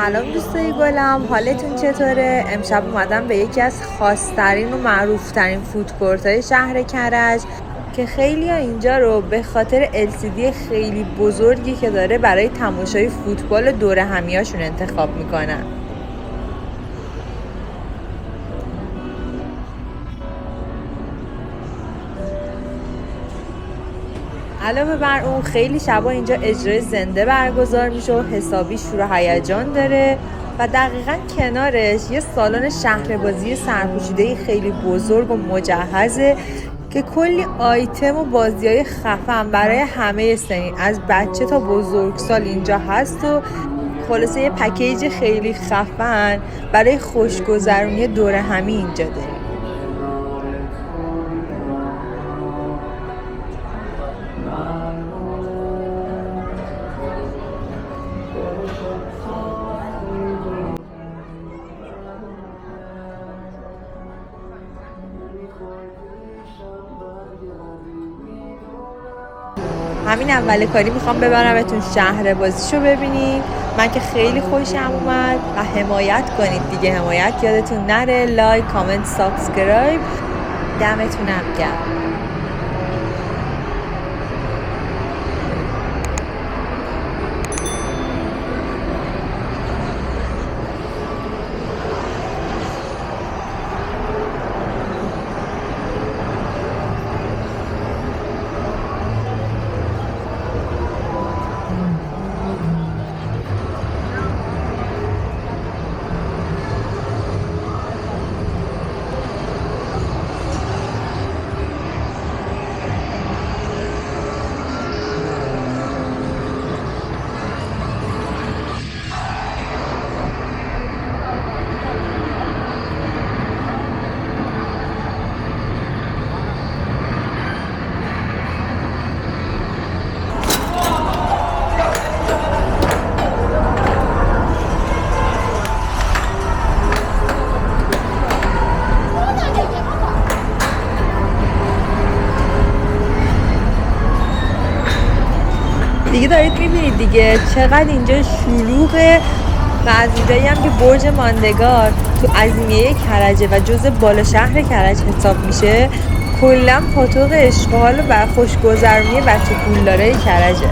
سلام دوستای گلم، حالتون چطوره؟ امشب اومدم به یکی از خاص‌ترین و معروف‌ترین فودکورت‌های شهر کرج که خیلی ها اینجا رو به خاطر LCD خیلی بزرگی که داره برای تماشای فوتبال دور همیاشون انتخاب میکنن. علاوه بر اون خیلی شبا اینجا اجرای زنده برگزار میشه و حسابی شور و هیجان داره و دقیقاً کنارش یه سالن شهربازی سرپوشیده خیلی بزرگ و مجهزه که کلی آیتم و بازیای خفن برای همه سنین از بچه تا بزرگسال اینجا هست و خلاصه یه پکیج خیلی خفن برای خوشگذرونی دور همی اینجا داریم. همین اول کاری میخوام ببرمتون شهر بازیشو ببینید. من که خیلی خوشم اومد و حمایت کنید دیگه، حمایت یادتون نره، لایک، کامنت، سابسکرایب. دمتونم گرم. دیگه دارید میبینید دیگه چقدر اینجا شلوغه و از اینجایی هم که برج ماندگار تو عظیمیه کرجه و جزء بالا شهر کرج حساب میشه، کلا پاتوق اشغال و خوشگذرونی بچه پولدارای کرجه.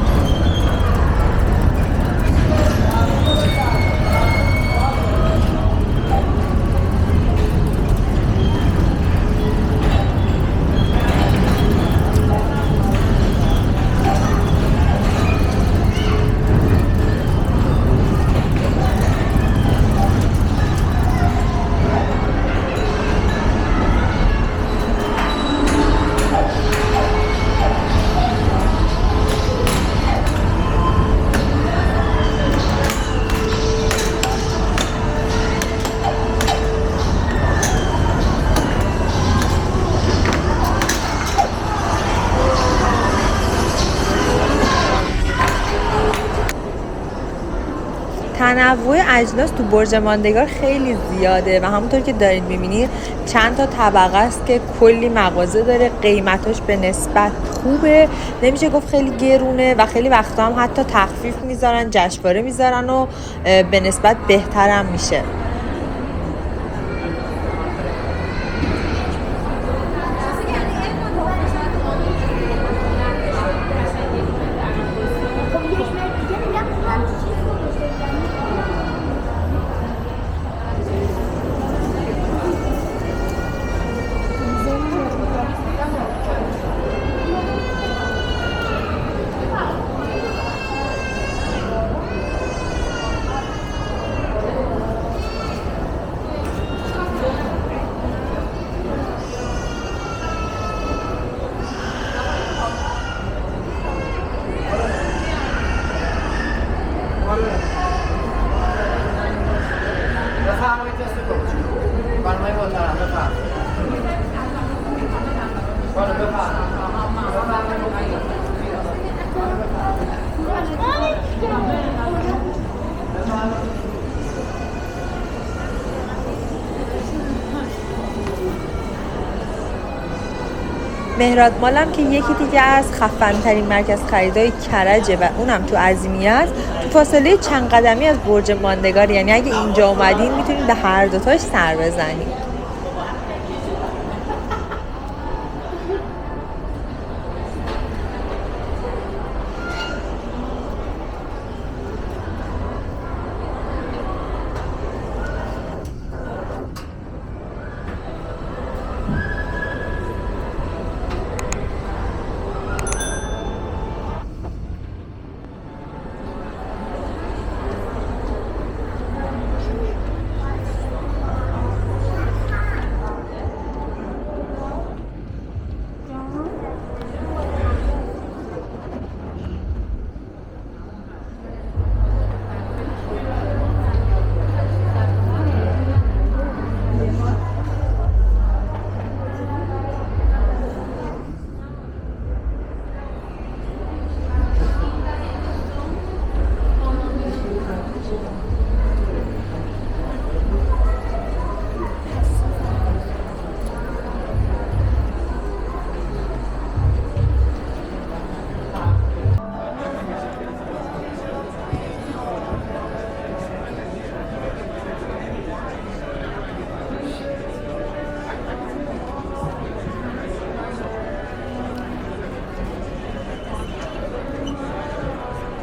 تنوع اجناس تو برج ماندگار خیلی زیاده و همونطور که دارین میبینید چند تا طبقه است که کلی مغازه داره. قیمتاش به نسبت خوبه، نمیشه گفت خیلی گرونه و خیلی وقتا هم حتی تخفیف میذارن، جشنواره میذارن و به نسبت بهترم میشه. مهراد مالم که یکی دیگه از خفن‌ترین مرکز خریدای کرجه و اونم تو عظیمیت، تو فاصله چند قدمی از برج ماندگار. یعنی اگه اینجا اومدین میتونید به هر دوتاش سر بزنید.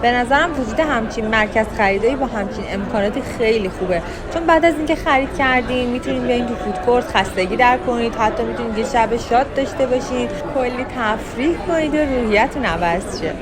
به نظرم وجود همچین مرکز خریدایی با همچین امکاناتی خیلی خوبه، چون بعد از اینکه خرید کردین میتونید بیاین تو فودکورت خستگی در کنید، حتی میتونید یه شب شاد داشته باشین، کلی تفریح کنید و روحیتون عوض شه.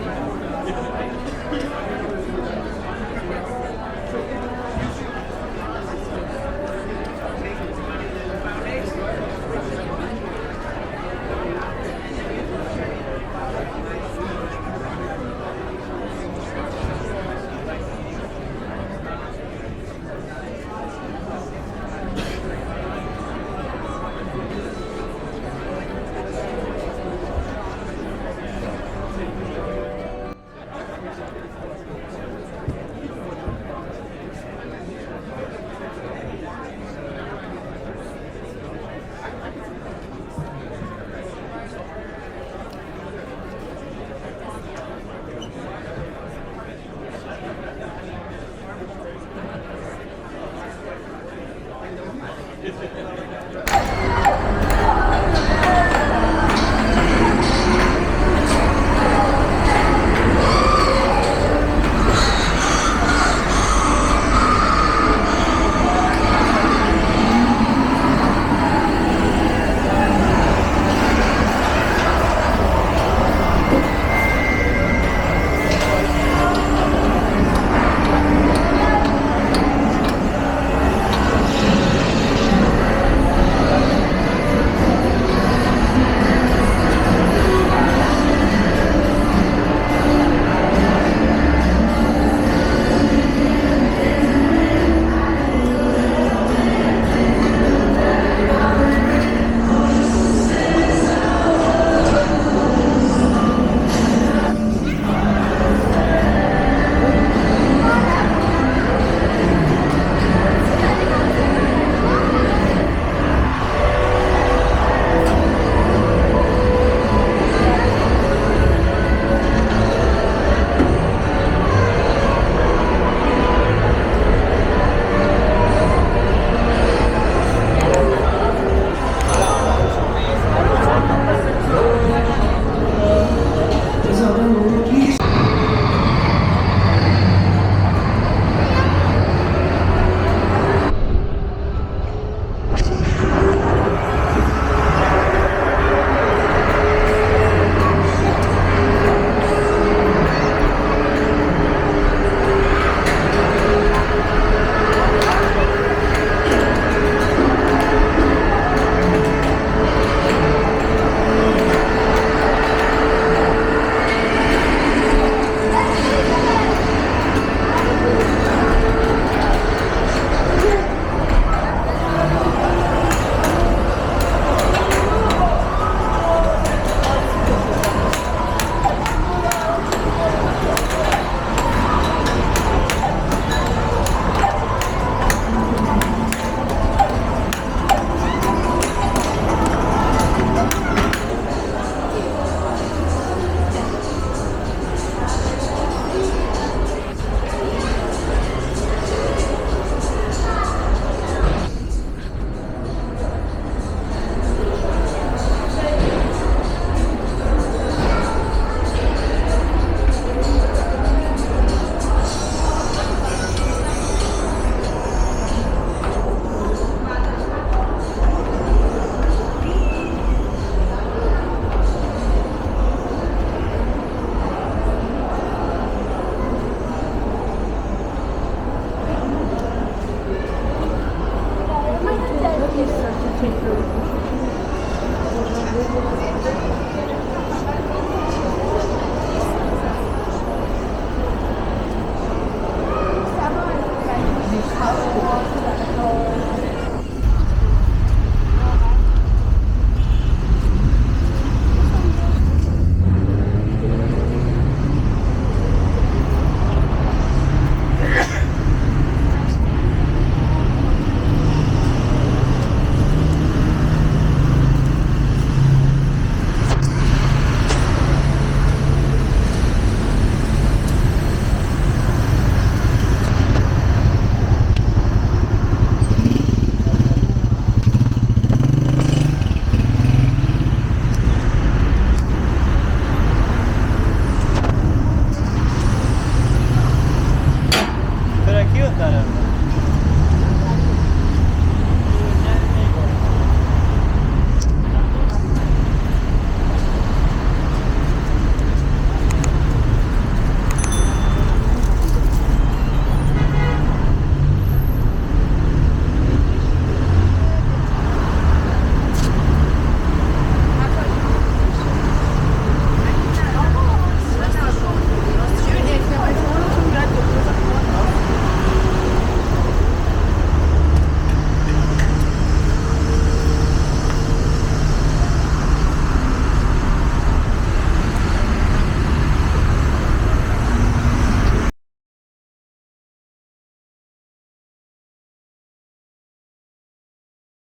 تکنولوژی